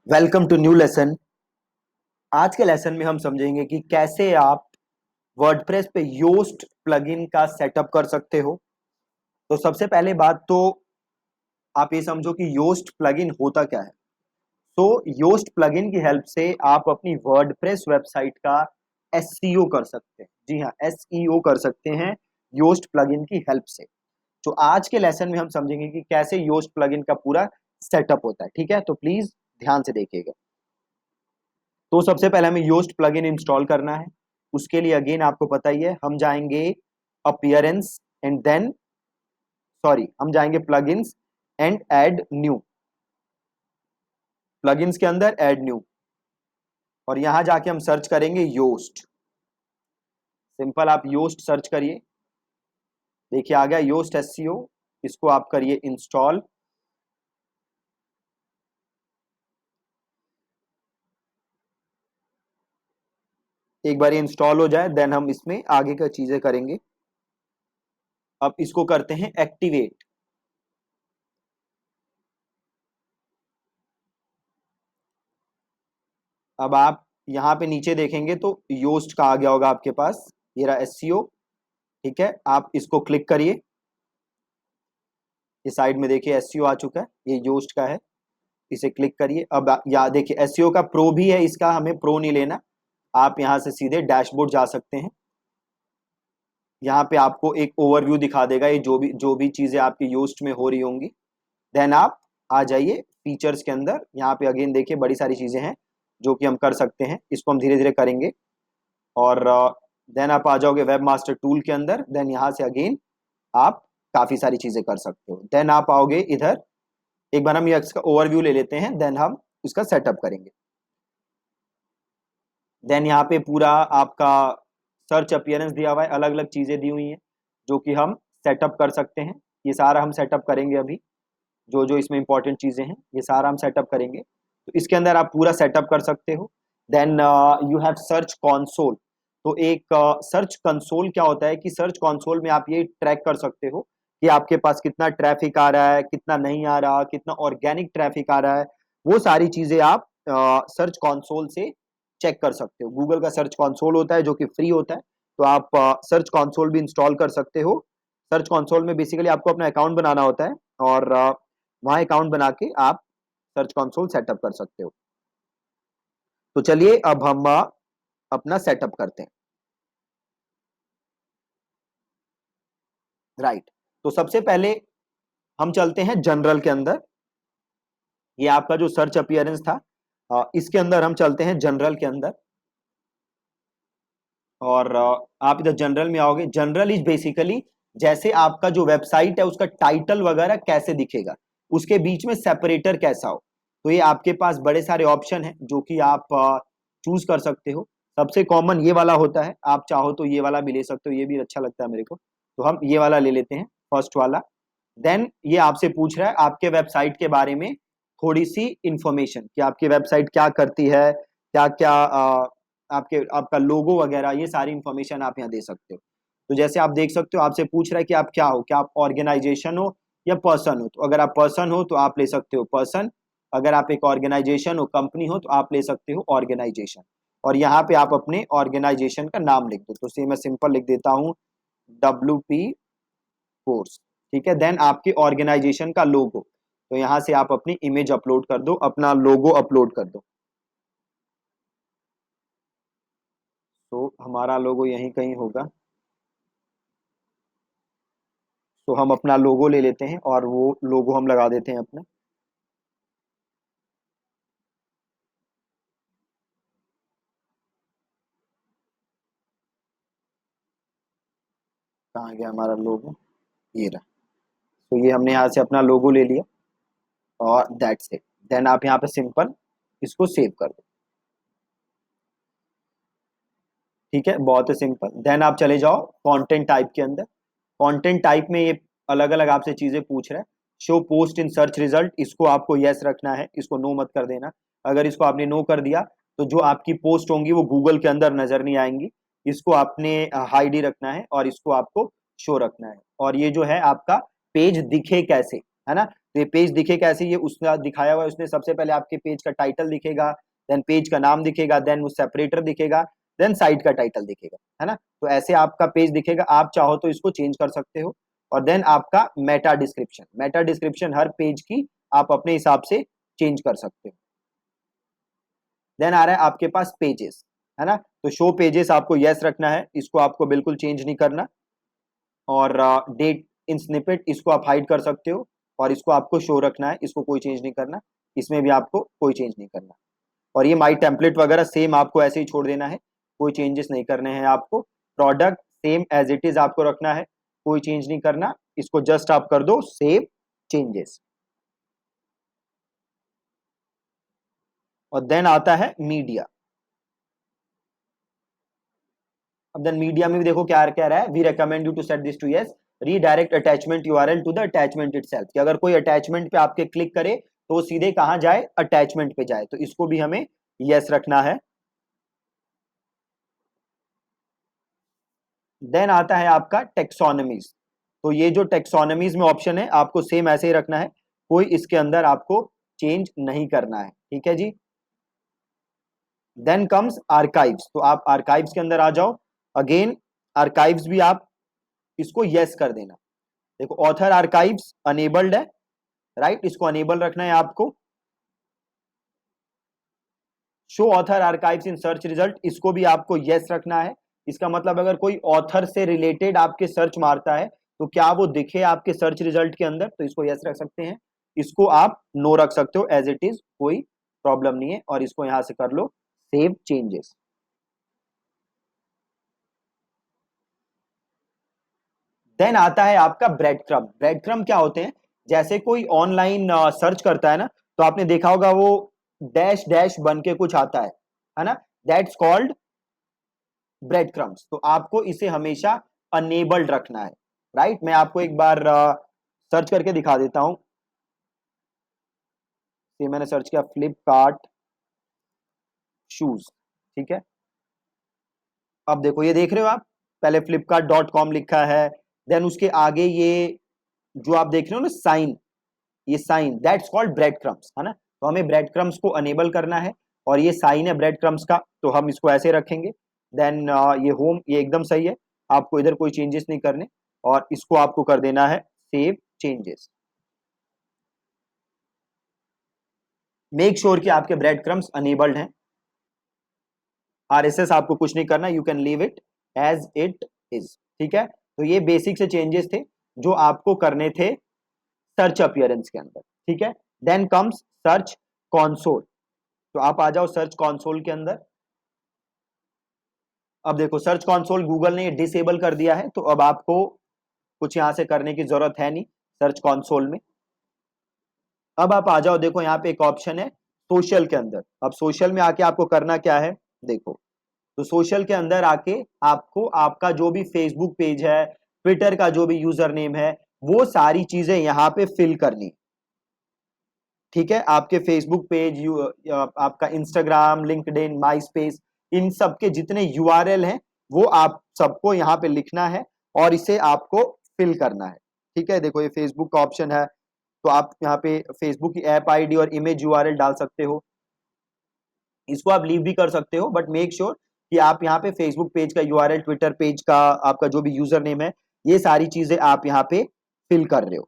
Welcome to new lesson. आज के lesson में हम समझेंगे कि कैसे आप वर्डप्रेस पे योस्ट प्लगइन का सेटअप कर सकते हो। तो सबसे पहले बात तो आप ये समझो कि योस्ट प्लगइन होता क्या है। तो योस्ट प्लगइन की हेल्प से आप अपनी वर्डप्रेस वेबसाइट का एसईओ कर सकते हैं। जी हाँ, एसईओ कर सकते हैं योस्ट प्लगइन की हेल्प से। तो आज के लेसन में हम समझेंगे कि कैसे योस्ट प्लगइन का पूरा सेटअप होता है। ठीक है, तो प्लीज ध्यान से देखिएगा। तो सबसे पहले हमें योस्ट प्लगइन इंस्टॉल करना है। उसके लिए अगेन आपको पता ही है, हम जाएंगे अपीयरेंस एंड देन हम जाएंगे plugins and add new. Plugins के अंदर ऐड न्यू और यहां जाके हम सर्च करेंगे योस्ट। सिंपल, आप योस्ट सर्च करिए। देखिए आ गया योस्ट एसईओ। इसको आप करिए इंस्टॉल। एक बार इंस्टॉल हो जाए देन हम इसमें आगे का चीजें करेंगे। अब इसको करते हैं एक्टिवेट। अब आप यहां पे नीचे देखेंगे तो योस्ट का आ गया होगा आपके पास। ये रहा एसईओ। ठीक है, आप इसको क्लिक करिए। ये साइड में देखिए एसईओ आ चुका है, ये योस्ट का है। इसे क्लिक करिए। अब या देखिए एसईओ का प्रो भी है, इसका हमें प्रो नहीं लेना। आप यहां से सीधे डैशबोर्ड जा सकते हैं। यहाँ पे आपको एक ओवरव्यू दिखा देगा, ये जो भी चीजें आपकी योस्ट में हो रही होंगी। देन आप आ जाइए फीचर्स के अंदर। यहाँ पे अगेन देखिए बड़ी सारी चीजें हैं जो कि हम कर सकते हैं। इसको हम धीरे धीरे करेंगे। और देन आप आ जाओगे वेब मास्टर टूल के अंदर। देन यहाँ से अगेन आप काफी सारी चीजें कर सकते हो। देन आप आओगे इधर। एक बार हम ये इसका ओवरव्यू ले लेते हैं, देन हम इसका सेटअप करेंगे। देन यहाँ पे पूरा आपका सर्च अपीयरेंस दिया हुआ है, अलग अलग चीजें दी हुई हैं जो कि हम सेटअप कर सकते हैं। ये सारा हम सेटअप करेंगे अभी। जो जो इसमें इंपॉर्टेंट चीजें हैं ये सारा हम सेटअप करेंगे। तो इसके अंदर आप पूरा सेटअप कर सकते हो। Then you have search console. तो एक सर्च कंसोल क्या होता है कि सर्च कंसोल में आप ये ट्रैक कर सकते हो कि आपके पास कितना ट्रैफिक आ रहा है, कितना नहीं आ रहा, कितना ऑर्गेनिक ट्रैफिक आ रहा है। वो सारी चीजें आप सर्च कंसोल से चेक कर सकते हो। गूगल का सर्च कंसोल होता है जो कि फ्री होता है। तो आप सर्च कंसोल भी इंस्टॉल कर सकते हो। सर्च कंसोल में बेसिकली आपको अपना अकाउंट बनाना होता है और वहां अकाउंट बना के आप सर्च कंसोल सेटअप कर सकते हो। तो चलिए अब हम अपना सेटअप करते हैं। राइट। तो सबसे पहले हम चलते हैं जनरल के अंदर। ये आपका जो सर्च अपीयरेंस था, इसके अंदर हम चलते हैं जनरल के अंदर। और आप इधर जनरल में आओगे। जनरल इज बेसिकली जैसे आपका जो वेबसाइट है उसका टाइटल वगैरह कैसे दिखेगा, उसके बीच में सेपरेटर कैसा हो। तो ये आपके पास बड़े सारे ऑप्शन हैं जो कि आप चूज कर सकते हो। सबसे कॉमन ये वाला होता है, आप चाहो तो ये वाला भी ले सकते हो, ये भी अच्छा लगता है मेरे को। तो हम ये वाला ले लेते हैं, फर्स्ट वाला। देन ये आपसे पूछ रहा है आपके वेबसाइट के बारे में थोड़ी सी इंफॉर्मेशन कि आपकी वेबसाइट क्या करती है, क्या क्या आपके आपका लोगो वगैरह, ये सारी इंफॉर्मेशन आप यहाँ दे सकते हो। तो जैसे आप देख सकते हो आपसे पूछ रहा है कि आप क्या हो, क्या आप ऑर्गेनाइजेशन हो या पर्सन हो। तो अगर आप पर्सन हो तो आप ले सकते हो पर्सन। अगर आप एक ऑर्गेनाइजेशन हो, कंपनी हो, तो आप ले सकते हो ऑर्गेनाइजेशन। और यहाँ पे आप अपने ऑर्गेनाइजेशन का नाम लिख दो। तो से मैं सिंपल लिख देता हूँ WP कोर्स। ठीक है, देन आपके ऑर्गेनाइजेशन का लोगो। तो यहाँ से आप अपनी इमेज अपलोड कर दो, अपना लोगो अपलोड कर दो। तो हमारा लोगो यहीं कहीं होगा। तो हम अपना लोगो ले लेते हैं और वो लोगो हम लगा देते हैं अपना। कहाँ गया हमारा लोगो, ये रहा। तो ये हमने यहाँ से अपना लोगो ले लिया और दैट्स इट। देन आप यहाँ पे सिंपल इसको सेव कर दो। ठीक है, बहुत ही सिंपल। देन आप चले जाओ कंटेंट टाइप के अंदर। कंटेंट टाइप में ये अलग अलग आपसे चीजें पूछ रहा है। Show post in search result, इसको आपको यस रखना है, इसको नो मत कर देना। अगर इसको आपने नो कर दिया तो जो आपकी पोस्ट होंगी वो गूगल के अंदर नजर नहीं आएंगी। इसको आपने हाइड ही रखना है और इसको आपको शो रखना है। और ये जो है आपका पेज दिखे कैसे, है ना। तो ये पेज दिखे कैसे, ये उसने दिखाया हुआ है, उसने सबसे पहले आपके पेज का टाइटल दिखेगा, देन पेज का नाम दिखेगा, देन वो सेपरेटर दिखेगा, देन साइट का टाइटल दिखेगा, है ना। तो ऐसे आपका पेज दिखेगा, आप चाहो तो इसको चेंज कर सकते हो। और देन आपका मेटा डिस्क्रिप्शन हर पेज की आप अपने हिसाब से चेंज कर सकते हो। देन आ रहा है आपके पास पेजेस, है ना। तो शो पेजेस आपको यस रखना है, इसको आपको बिल्कुल चेंज नहीं करना। और डेट इन स्निपेट इसको आप हाइड कर सकते हो, और इसको आपको शो रखना है, इसको कोई चेंज नहीं करना, इसमें भी आपको कोई चेंज नहीं करना। और ये माई टेम्पलेट वगैरह सेम आपको ऐसे ही छोड़ देना है, कोई चेंजेस नहीं करने हैं आपको। Product same as it is आपको रखना है, कोई चेंज नहीं करना, इसको जस्ट आप कर दो सेव चेंजेस। और देन आता है मीडिया। अब देन मीडिया में भी देखो क्या क्या रहा है, we recommend you to set this to yes, redirect attachment URL to the attachment itself, कि अगर कोई अटैचमेंट पे आपके क्लिक करे तो सीधे कहां जाए, अटैचमेंट पे जाए, तो इसको भी हमें यस रखना है। देन आता है आपका टेक्सोनमीज। तो ये जो टेक्सोनमीज में ऑप्शन है आपको सेम ऐसे ही रखना है, कोई इसके अंदर आपको चेंज नहीं करना है, ठीक है जी। देन कम्स आर्काइव्स, तो आप आर्काइव्स के अंदर आ जाओ। अगेन आर्काइव्स भी आप इसको यस कर देना। देखो ऑथर आर्काइव्स अनेबल्ड है, राइट, इसको अनेबल रखना है आपको। Show author archives in search result, इसको भी आपको यस रखना है। इसका मतलब अगर कोई ऑथर से रिलेटेड आपके सर्च मारता है तो क्या वो दिखे आपके सर्च रिजल्ट के अंदर, तो इसको यस रख सकते हैं। इसको आप नो रख सकते हो एज इट इज, कोई प्रॉब्लम नहीं है। और इसको यहां से कर लो सेव चेंजेस। देन आता है आपका ब्रेड क्रम। ब्रेड क्रम क्या होते हैं, जैसे कोई ऑनलाइन सर्च करता है ना, तो आपने देखा होगा वो डैश डैश बन के कुछ आता है ना, दैट्स कॉल्ड ब्रेड क्रम्स। तो आपको इसे हमेशा अनेबल्ड रखना है, राइट। मैं आपको एक बार सर्च करके दिखा देता हूं। ये मैंने सर्च किया फ्लिपकार्ट शूज, ठीक है। अब देखो ये देख रहे हो आप, पहले flipkart.com लिखा है, देन उसके आगे ये जो आप देख रहे हो ना साइन, ये sign that's called breadcrumbs, है ना। तो हमें ब्रेड क्रम्स को अनेबल करना है, और ये साइन है ब्रेड क्रम्स का, तो हम इसको ऐसे रखेंगे। देन ये होम, ये एकदम सही है, आपको इधर कोई चेंजेस नहीं करने, और इसको आपको कर देना है सेव चेंजेस। मेक श्योर कि आपके ब्रेड क्रम्स अनेबल्ड हैं। आरएसएस आपको कुछ नहीं करना, you can leave it as it is, ठीक है। तो ये बेसिक से चेंजेस थे जो आपको करने थे सर्च अपीयरेंस के अंदर, ठीक है। Then comes search console. तो आप आ जाओ सर्च कंसोल के अंदर। अब देखो सर्च कंसोल गूगल ने डिसेबल कर दिया है, तो अब आपको कुछ यहां से करने की जरूरत है नहीं सर्च कंसोल में। अब आप आ जाओ, देखो यहाँ पे एक ऑप्शन है सोशल के अंदर। अब सोशल में आके आपको करना क्या है, देखो तो सोशल के अंदर आके आपको आपका जो भी फेसबुक पेज है, ट्विटर का जो भी यूजर नेम है, वो सारी चीजें यहाँ पे फिल करनी, ठीक है। आपके फेसबुक पेज, आपका इंस्टाग्राम, लिंक्डइन, माई स्पेस, इन सब के जितने यूआरएल हैं वो आप सबको यहाँ पे लिखना है, और इसे आपको फिल करना है, ठीक है। देखो ये फेसबुक का ऑप्शन है, तो आप यहाँ पे फेसबुक की ऐप आईडी और इमेज यूआरएल डाल सकते हो। इसको आप लीव भी कर सकते हो, बट मेक श्योर कि आप यहाँ पे फेसबुक पेज का यूआरएल, ट्विटर पेज का आपका जो भी यूजर नेम है, ये सारी चीजें आप यहाँ पे फिल कर रहे हो,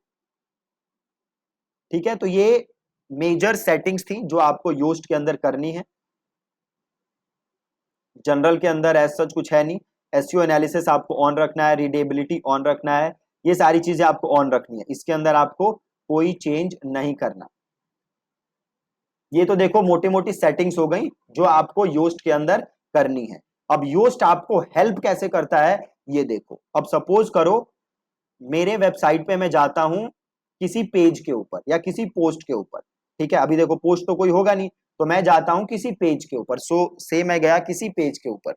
ठीक है। तो ये मेजर सेटिंग्स थी जो आपको योस्ट के अंदर करनी है। जनरल के अंदर एज सच कुछ है नहीं। एसईओ एनालिसिस आपको ऑन रखना है, रीडेबिलिटी ऑन रखना है, ये सारी चीजें आपको ऑन रखनी है, इसके अंदर आपको कोई चेंज नहीं करना। ये तो देखो मोटी मोटी सेटिंग्स हो गई जो आपको योस्ट के अंदर करनी है। अब योस्ट आपको हेल्प कैसे करता है ये देखो। अब सपोज करो मेरे वेबसाइट पे मैं जाता हूं किसी पेज के ऊपर या किसी पोस्ट के ऊपर, ठीक है। अभी देखो पोस्ट तो कोई होगा नहीं, तो मैं जाता हूं किसी पेज के ऊपर। सो से मैं गया किसी पेज के ऊपर,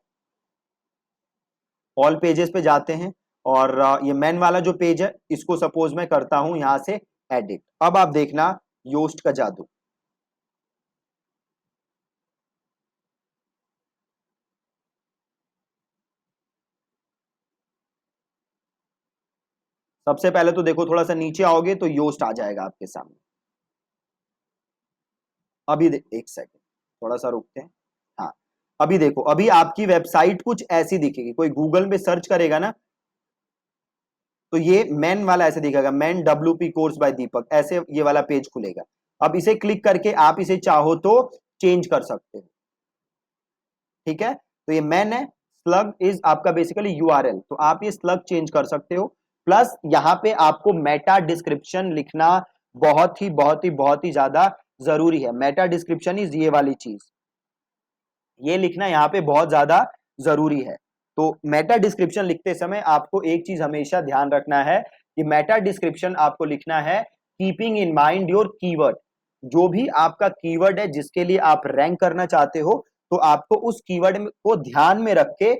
ऑल पेजेस पे जाते हैं, और ये मेन वाला जो पेज है इसको सपोज मैं करता हूं यहां से एडिट। अब आप देखना योस्ट का जादू। सबसे पहले तो देखो थोड़ा सा नीचे आओगे तो योस्ट आ जाएगा आपके सामने, एक सेकंड, थोड़ा सा रुकते हैं। हाँ, अभी देखो, अभी आपकी वेबसाइट कुछ ऐसी दिखेगी, कोई गूगल में सर्च करेगा ना, तो ये मैन वाला ऐसे दिखेगा, मैन WP कोर्स बाय दीपक, ऐसे ये वाला पेज खुलेगा। अब इसे क्लिक करके आप इसे चाहो तो चेंज कर सकते हो। ठीक है, तो ये मैन है, स्लग इज आपका बेसिकली URL, तो आप ये स्लग चेंज कर सकते हो। प्लस यहां पे आपको मेटा डिस्क्रिप्शन लिखना बहुत ही ज्यादा जरूरी है। मेटा डिस्क्रिप्शन इज ये वाली चीज, ये लिखना यहाँ पे बहुत ज्यादा जरूरी है। तो मेटा डिस्क्रिप्शन लिखते समय आपको एक चीज हमेशा ध्यान रखना है कि मेटा डिस्क्रिप्शन आपको लिखना है keeping in mind your keyword. जो भी आपका कीवर्ड है जिसके लिए आप रैंक करना चाहते हो, तो आपको उस कीवर्ड को ध्यान में रख के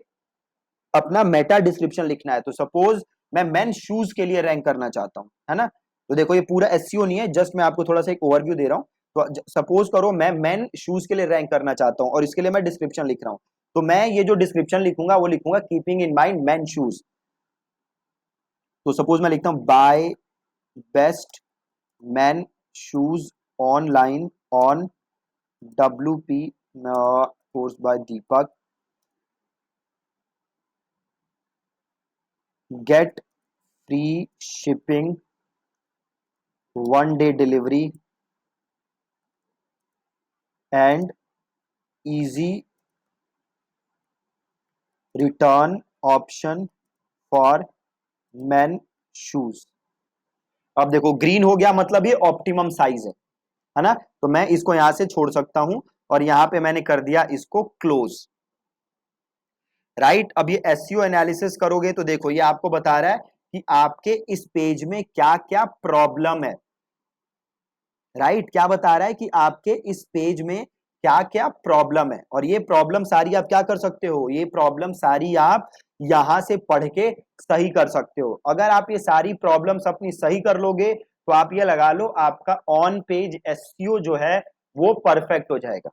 अपना मेटा डिस्क्रिप्शन लिखना है। तो सपोज मैं मेन शूज के लिए रैंक करना चाहता हूं, है ना, तो देखो ये पूरा एसईओ नहीं है, जस्ट मैं आपको थोड़ा सा एक ओवरव्यू दे रहा हूं। तो सपोज करो मैं मेन शूज के लिए रैंक करना चाहता हूं और इसके लिए मैं डिस्क्रिप्शन लिख रहा हूं, तो मैं ये जो डिस्क्रिप्शन लिखूंगा वो लिखूंगा keeping in mind men shoes. तो सपोज मैं लिखता हूं buy best men shoes online on WP course by Deepak, get free shipping, 1 day delivery and easy return option for men shoes. अब देखो ग्रीन हो गया, मतलब ये ऑप्टिमम साइज है ना, तो मैं इसको यहां से छोड़ सकता हूं और यहां पे मैंने कर दिया इसको क्लोज। राइट, अब ये एसईओ एनालिसिस करोगे तो देखो ये आपको बता रहा है कि आपके इस पेज में क्या क्या प्रॉब्लम है। राइट, क्या बता रहा है कि आपके इस पेज में क्या क्या प्रॉब्लम है, और ये प्रॉब्लम सारी आप क्या कर सकते हो, ये प्रॉब्लम सारी आप यहां से पढ़ के सही कर सकते हो। अगर आप ये सारी प्रॉब्लम्स अपनी सही कर लोगे तो आप ये लगा लो आपका ऑन पेज एसईओ जो है वो परफेक्ट हो जाएगा।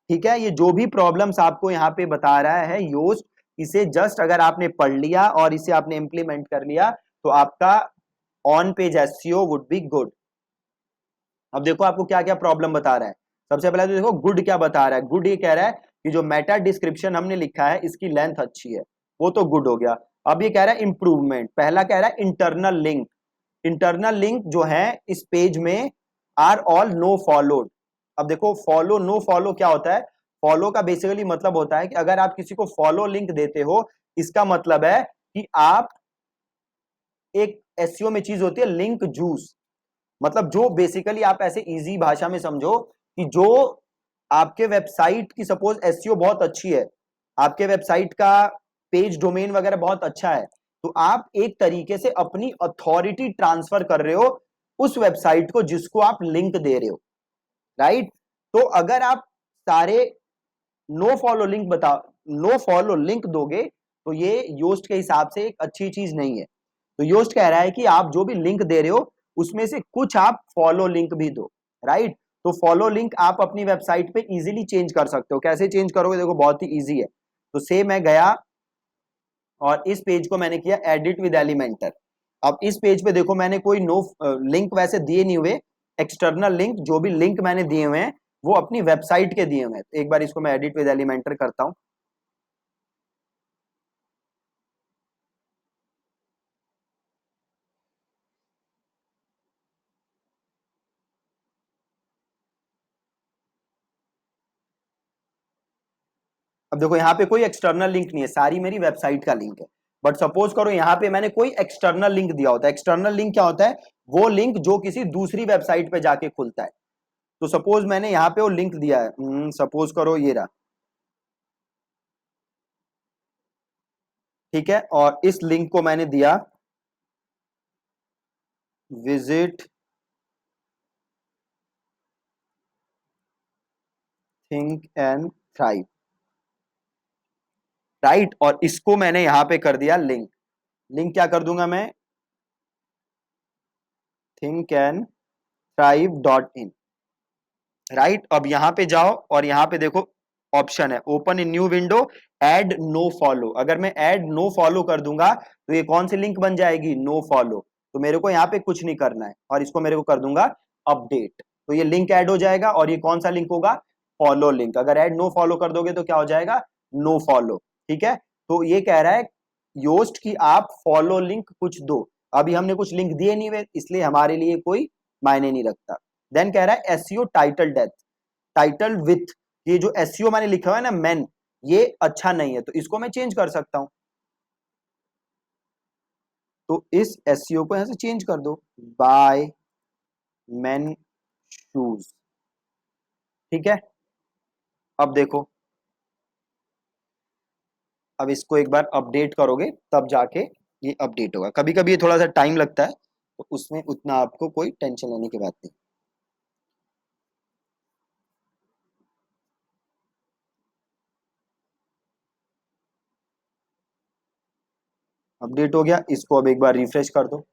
ठीक है, ये जो भी प्रॉब्लम्स आपको यहाँ पे बता रहा है योस्ट, इसे जस्ट अगर आपने पढ़ लिया और इसे आपने इंप्लीमेंट कर लिया तो आपका on page SEO would be good. अब देखो आपको क्या क्या प्रॉब्लम बता रहा है। सबसे पहले तो देखो गुड क्या बता रहा है, गुड ये कह रहा है कि जो मेटा डिस्क्रिप्शन हमने लिखा है इसकी लेंथ अच्छी है, वो तो गुड हो गया। अब ये कह रहा है इंप्रूवमेंट, पहला कह रहा है इंटरनल लिंक, इंटरनल लिंक जो है इस पेज में आर ऑल नो फॉलोड। अब देखो फॉलो नो फॉलो क्या होता है, फॉलो का बेसिकली मतलब होता है कि अगर आप किसी को फॉलो लिंक देते हो, इसका मतलब है कि आप एक एसईओ में चीज होती है लिंक जूस, मतलब जो बेसिकली आप ऐसे इजी भाषा में समझो कि जो आपके वेबसाइट की सपोज एसईओ बहुत अच्छी है, आपके वेबसाइट का पेज डोमेन वगैरह बहुत अच्छा है, तो आप एक तरीके से अपनी अथॉरिटी ट्रांसफर कर रहे हो उस वेबसाइट को जिसको आप लिंक दे रहे हो। राइट, तो अगर आप सारे नो फॉलो लिंक दोगे तो ये योस्ट के हिसाब से एक अच्छी चीज नहीं है। तो योस्ट कह रहा है कि आप जो भी लिंक दे रहे हो उसमें से कुछ आप फॉलो लिंक भी दो। राइट, तो फॉलो लिंक आप अपनी वेबसाइट पे इजीली चेंज कर सकते हो। कैसे चेंज करोगे, देखो बहुत ही इजी है। तो से मैं गया और इस पेज को मैंने किया एडिट विद एलिमेंटर। अब इस पेज पे देखो मैंने कोई नो लिंक वैसे दिए नहीं हुए, एक्सटर्नल लिंक जो भी लिंक मैंने दिए हुए हैं वो अपनी वेबसाइट के दिए हुए हैं। एक बार इसको मैं एडिट विद एलिमेंटर करता हूं। अब देखो यहाँ पे कोई एक्सटर्नल लिंक नहीं है, सारी मेरी वेबसाइट का लिंक है। बट सपोज करो यहाँ पे मैंने कोई एक्सटर्नल लिंक दिया होता है। एक्सटर्नल लिंक क्या होता है, वो लिंक जो किसी दूसरी वेबसाइट पे जाके खुलता है। तो सपोज मैंने यहाँ पे वो लिंक दिया है, सपोज करो ये रहा। ठीक है, और इस लिंक को मैंने दिया visit think and thrive. Right, और इसको मैंने यहां पे कर दिया लिंक। लिंक क्या कर दूंगा मैं, think and thrive .in। Right, अब यहां पे जाओ और यहां पे देखो ऑप्शन है open in new window add no follow. अगर मैं एड नो फॉलो कर दूंगा तो ये कौन सी लिंक बन जाएगी, नो फॉलो। तो मेरे को यहाँ पे कुछ नहीं करना है और इसको मेरे को कर दूंगा अपडेट। तो ये लिंक ऐड हो जाएगा, और ये कौन सा लिंक होगा, फॉलो लिंक। अगर ऐड नो फॉलो कर दोगे तो क्या हो जाएगा, नो फॉलो। ठीक है, तो ये कह रहा है योस्ट की आप फॉलो लिंक कुछ दो। अभी हमने कुछ लिंक दिए नहीं हुए, इसलिए हमारे लिए कोई मायने नहीं रखता। देन कह रहा है SEO title depth, title with, ये जो एसईओ मैंने लिखा हुआ है ना मेन, ये अच्छा नहीं है, तो इसको मैं चेंज कर सकता हूं। तो इस एसईओ को यहां से चेंज कर दो, बाय मेन शूज। ठीक है, अब देखो, अब इसको एक बार अपडेट करोगे तब जाके ये अपडेट होगा। कभी कभी ये थोड़ा सा टाइम लगता है, तो उसमें उतना आपको कोई टेंशन लेने की बात नहीं। अपडेट हो गया, इसको अब एक बार रिफ्रेश कर दो।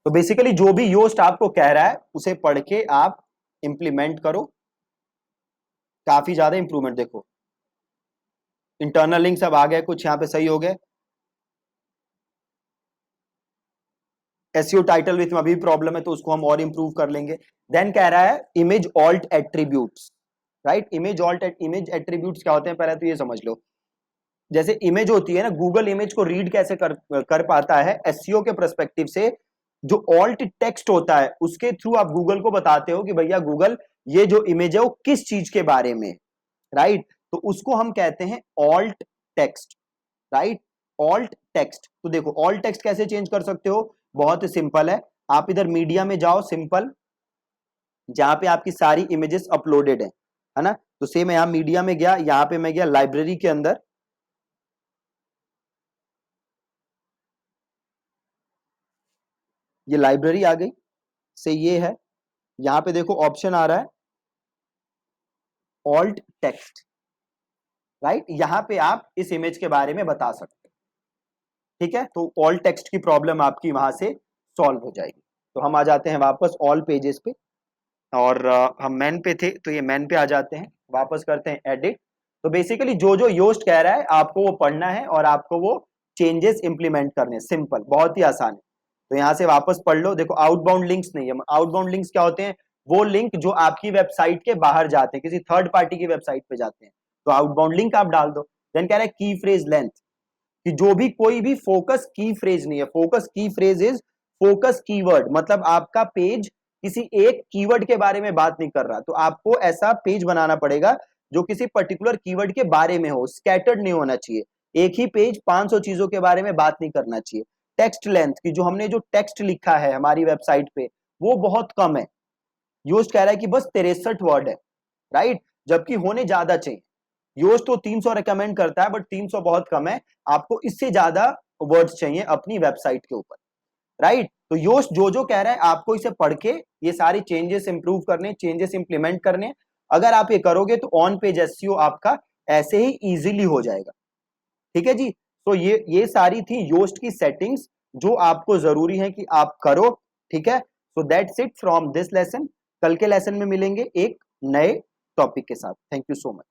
तो बेसिकली जो भी योस्ट आपको कह रहा है उसे पढ़ के आप इंप्लीमेंट करो, काफी ज्यादा इंप्रूवमेंट देखो। इंटरनल लिंक सब आ गए, कुछ यहाँ पे सही हो गए। एसईओ टाइटल विथ में अभी प्रॉब्लम है, तो उसको हम और इंप्रूव कर लेंगे। देन कह रहा है image alt attributes, right. Image attributes क्या होते हैं, पहले तो ये समझ लो। जैसे इमेज होती है ना, गूगल इमेज को रीड कैसे कर पाता है एसईओ के पर्सपेक्टिव से, जो ऑल्ट टेक्स्ट होता है उसके थ्रू आप गूगल को बताते हो कि भैया गूगल ये जो इमेज है वो किस चीज के बारे में, राइट। तो उसको हम कहते हैं alt text, right. Alt text, तो देखो ऑल्ट टेक्स्ट कैसे चेंज कर सकते हो, बहुत ही सिंपल है। आप इधर मीडिया में जाओ, सिंपल, जहां पे आपकी सारी इमेजेस अपलोडेड है ना। तो सेम यहां मीडिया में गया, यहां पे मैं गया लाइब्रेरी के अंदर, ये लाइब्रेरी आ गई, से ये है, यहां पे देखो ऑप्शन आ रहा है ऑल्ट टेक्स्ट, राइट। यहां पे आप इस इमेज के बारे में बता सकते हो। ठीक है, तो ऑल टेक्स्ट की प्रॉब्लम आपकी वहां से सॉल्व हो जाएगी। तो हम आ जाते हैं वापस ऑल पेजेस पे, और हम मेन पे थे, तो ये मेन पे आ जाते हैं, वापस करते हैं एडिट। तो बेसिकली जो जो योस्ट कह रहा है आपको वो पढ़ना है और आपको वो चेंजेस इंप्लीमेंट करने, सिंपल, बहुत ही आसान है। तो यहां से वापस पढ़ लो, देखो आउटबाउंड लिंक्स नहीं है। आउटबाउंड लिंक्स क्या होते हैं, वो लिंक जो आपकी वेबसाइट के बाहर जाते हैं, किसी थर्ड पार्टी की वेबसाइट पे जाते हैं, तो आउटबाउंड लिंक आप डाल दो। देन कह रहा है की फ्रेज लेंथ, कि जो भी कोई भी फोकस की फ्रेज नहीं है, फोकस की फ्रेज इज फोकस कीवर्ड, मतलब आपका पेज किसी एक कीवर्ड के बारे में बात नहीं कर रहा, तो आपको ऐसा पेज बनाना पड़ेगा जो किसी पर्टिकुलर कीवर्ड के बारे में हो, स्कैटर्ड नहीं होना चाहिए। एक ही पेज 500 चीजों के बारे में बात नहीं करना चाहिए। टेक्स्ट लेंथ, की जो हमने जो टेक्स्ट लिखा है हमारी वेबसाइट पे वो बहुत कम है, योस्ट कह रहा है कि बस 63 वर्ड है, राइट, जबकि होने ज्यादा चाहिए। योस्ट तो 300 रिकमेंड करता है, बट 300 बहुत कम है, आपको इससे ज्यादा वर्ड्स चाहिए अपनी वेबसाइट के ऊपर, राइट। तो योस्ट जो जो कह रहा है आपको इसे पढ़ के ये सारे चेंजेस इंप्रूव करने, चेंजेस इंप्लीमेंट करने। अगर आप ये करोगे तो ऑन पेज एसईओ आपका ऐसे ही इजीली हो जाएगा। ठीक है जी, तो ये सारी थी योस्ट की सेटिंग्स जो आपको जरूरी है कि आप करो। ठीक है, so that's it from this lesson. कल के लेसन में मिलेंगे एक नए टॉपिक के साथ। Thank you so much.